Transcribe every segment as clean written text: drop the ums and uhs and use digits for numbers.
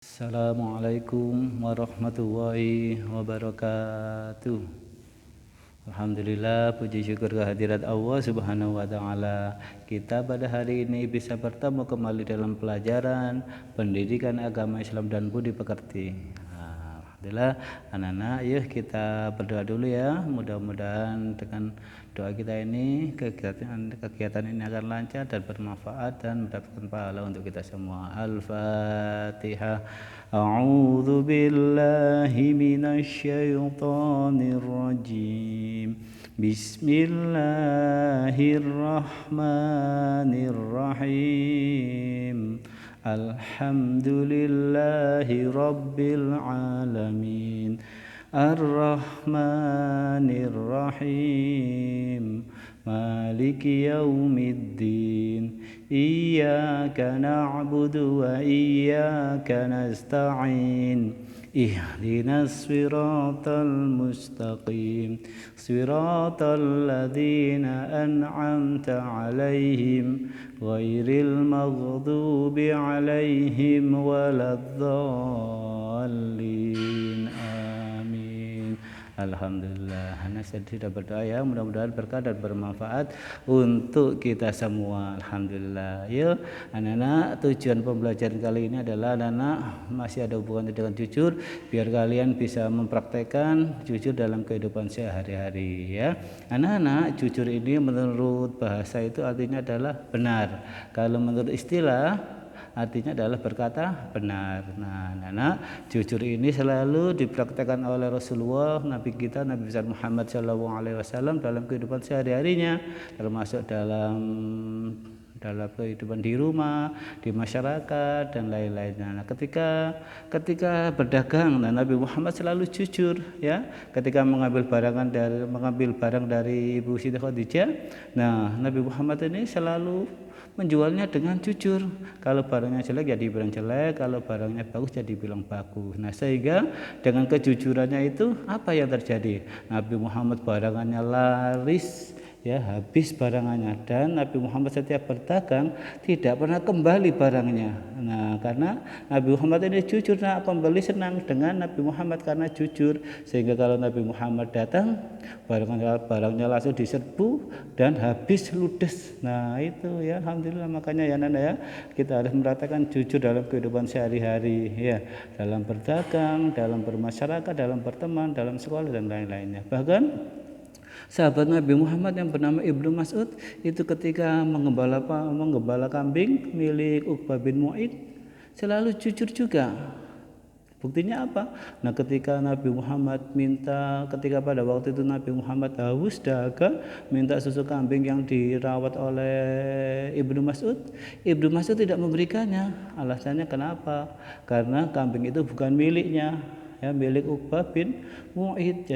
Assalamualaikum warahmatullahi wabarakatuh. Alhamdulillah, puji syukur kehadirat Allah Subhanahu wa taala. Kita pada hari ini bisa bertemu kembali dalam pelajaran pendidikan agama Islam dan budi pekerti. Alhamdulillah, anak-anak, yuk kita berdoa dulu ya. Mudah-mudahan dengan doa kita ini kegiatan ini akan lancar dan bermanfaat dan mendapatkan pahala untuk kita semua. Al-Fatihah. A'udzu billahi minasy syaithanir rajim. Bismillahirrahmanirrahim. Alhamdulillahi rabbil alamin. Ar-Rahmanir-Rahim. Maliki yaumiddin. Iyyaka na'budu wa iyyaka nasta'in. Ihdinas siratal mustaqim. Siratal ladzina an'amta 'alaihim ghairil maghdubi 'alaihim waladdallin. Alhamdulillah, anak sudah berdoa ya, mudah-mudahan berkah dan bermanfaat untuk kita semua. Alhamdulillah. Yuk anak-anak, tujuan pembelajaran kali ini adalah anak-anak masih ada hubungannya dengan jujur, biar kalian bisa mempraktekkan jujur dalam kehidupan sehari-hari ya. Anak-anak, jujur ini menurut bahasa itu artinya adalah benar. Kalau menurut istilah artinya adalah berkata benar. Nah, anak-anak, jujur ini selalu dipraktekkan oleh Rasulullah, Nabi kita, Nabi besar Muhammad SAW dalam kehidupan sehari-harinya, termasuk dalam kehidupan di rumah, di masyarakat dan lain-lainnya. Nah, ketika berdagang, nah, Nabi Muhammad selalu jujur ya. Ketika mengambil barang dari Ibu Siti Khadijah, nah, Nabi Muhammad ini selalu menjualnya dengan jujur. Kalau barangnya jelek ya dibilang jelek, kalau barangnya bagus ya dibilang bagus. Nah, sehingga dengan kejujurannya itu apa yang terjadi? Nabi Muhammad barangannya laris ya, habis barangannya, dan Nabi Muhammad setiap berdagang tidak pernah kembali barangnya. Nah, karena Nabi Muhammad ini jujur, nah, pembeli senang dengan Nabi Muhammad karena jujur, sehingga kalau Nabi Muhammad datang barangnya langsung diserbu dan habis ludes. Nah, itu ya, alhamdulillah. Makanya ya Nana ya, kita harus merasakan jujur dalam kehidupan sehari-hari ya, dalam berdagang, dalam bermasyarakat, dalam berteman, dalam sekolah dan lain-lainnya. Bahkan sahabat Nabi Muhammad yang bernama Ibnu Mas'ud itu ketika menggembala kambing milik Uqbah bin Mu'id selalu jujur juga. Buktinya apa? Nah, ketika pada waktu itu Nabi Muhammad haus dahaga, minta susu kambing yang dirawat oleh Ibnu Mas'ud tidak memberikannya. Alasannya kenapa? Karena kambing itu bukan miliknya, ya, milik Uqbah bin Mu'id.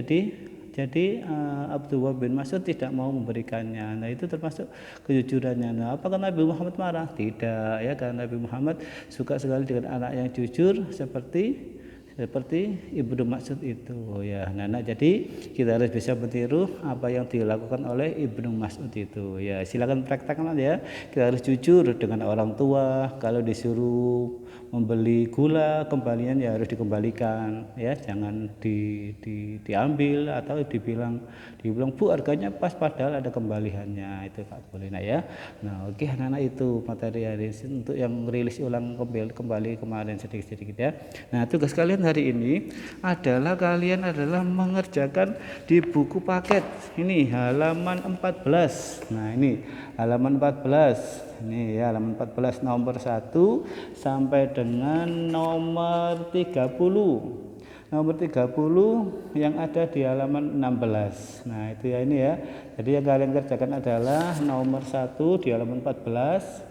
Jadi Abdullah bin Mas'ud tidak mau memberikannya. Nah, itu termasuk kejujurannya. Nah, apakah Nabi Muhammad marah? Tidak ya, karena Nabi Muhammad suka sekali dengan anak yang jujur seperti Ibnu Mas'ud itu ya. Nah, jadi kita harus bisa meniru apa yang dilakukan oleh Ibnu Mas'ud itu ya. Silakan praktekkan ya. Kita harus jujur dengan orang tua. Kalau disuruh membeli gula, kembalian ya harus dikembalikan ya, jangan diambil atau dibilang Bu, harganya pas padahal ada kembaliannya, itu tak boleh. Nah ya. Nah, oke anak-anak, itu materi hari ini untuk yang rilis ulang kembali kemarin sedikit-sedikit ya. Nah, tugas kalian hari ini adalah mengerjakan di buku paket ini halaman 14. Nah, ini halaman 14. Ini ya, halaman 14 nomor 1 sampai dengan nomor 30. Nomor 30 yang ada di halaman 16. Nah, itu ya ini ya. Jadi yang kalian kerjakan adalah nomor 1 di halaman 14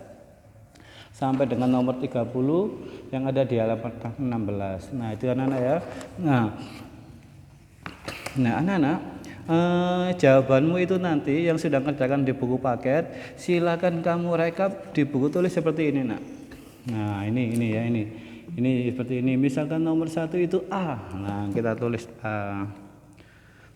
sampai dengan nomor 30 yang ada di halaman 16. Nah, itu anak-anak ya. Nah, anak-anak, jawabanmu itu nanti yang sudah kerjakan di buku paket, silakan kamu rekap di buku tulis seperti ini, nak. Nah, ini ya, ini seperti ini. Misalkan nomor 1 itu A. Nah, kita tulis A.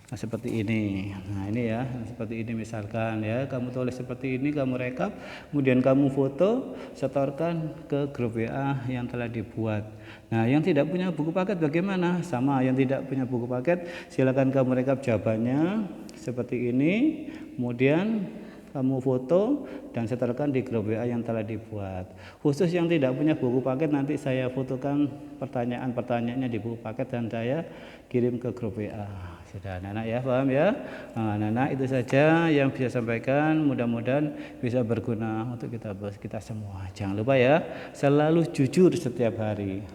Nah, seperti ini. Nah, ini ya, seperti ini misalkan ya, kamu tulis seperti ini, kamu rekap, kemudian kamu foto, setorkan ke grup WA yang telah dibuat. Nah, yang tidak punya buku paket bagaimana? Sama, yang tidak punya buku paket, silakan kamu rekap jawabannya seperti ini, kemudian kamu foto dan setorkan di grup WA yang telah dibuat. Khusus yang tidak punya buku paket, nanti saya fotokan pertanyaan-pertanyaannya di buku paket dan saya kirim ke grup WA. Sudah anak-anak ya, paham ya? Nah, anak-anak itu saja yang bisa sampaikan, mudah-mudahan bisa berguna untuk kita semua. Jangan lupa ya, selalu jujur setiap hari.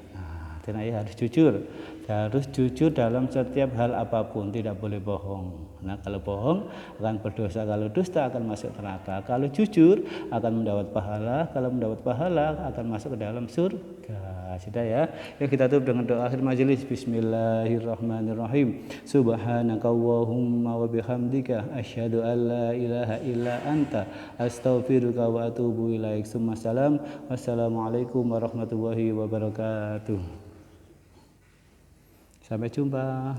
Nah, ya harus jujur dalam setiap hal apapun, tidak boleh bohong. Nah, kalau bohong akan berdosa, kalau dusta akan masuk neraka. Kalau jujur akan mendapat pahala, kalau mendapat pahala akan masuk ke dalam surga. Sudah ya. Ya, kita tutup dengan doa akhir majelis. Bismillahirrahmanirrahim. Subhanakallahumma wa bihamdika asyhadu an la ilaha illa anta astaghfiruka wa atubu ilaik. Wassalamualaikum warahmatullahi wabarakatuh. Sampai jumpa.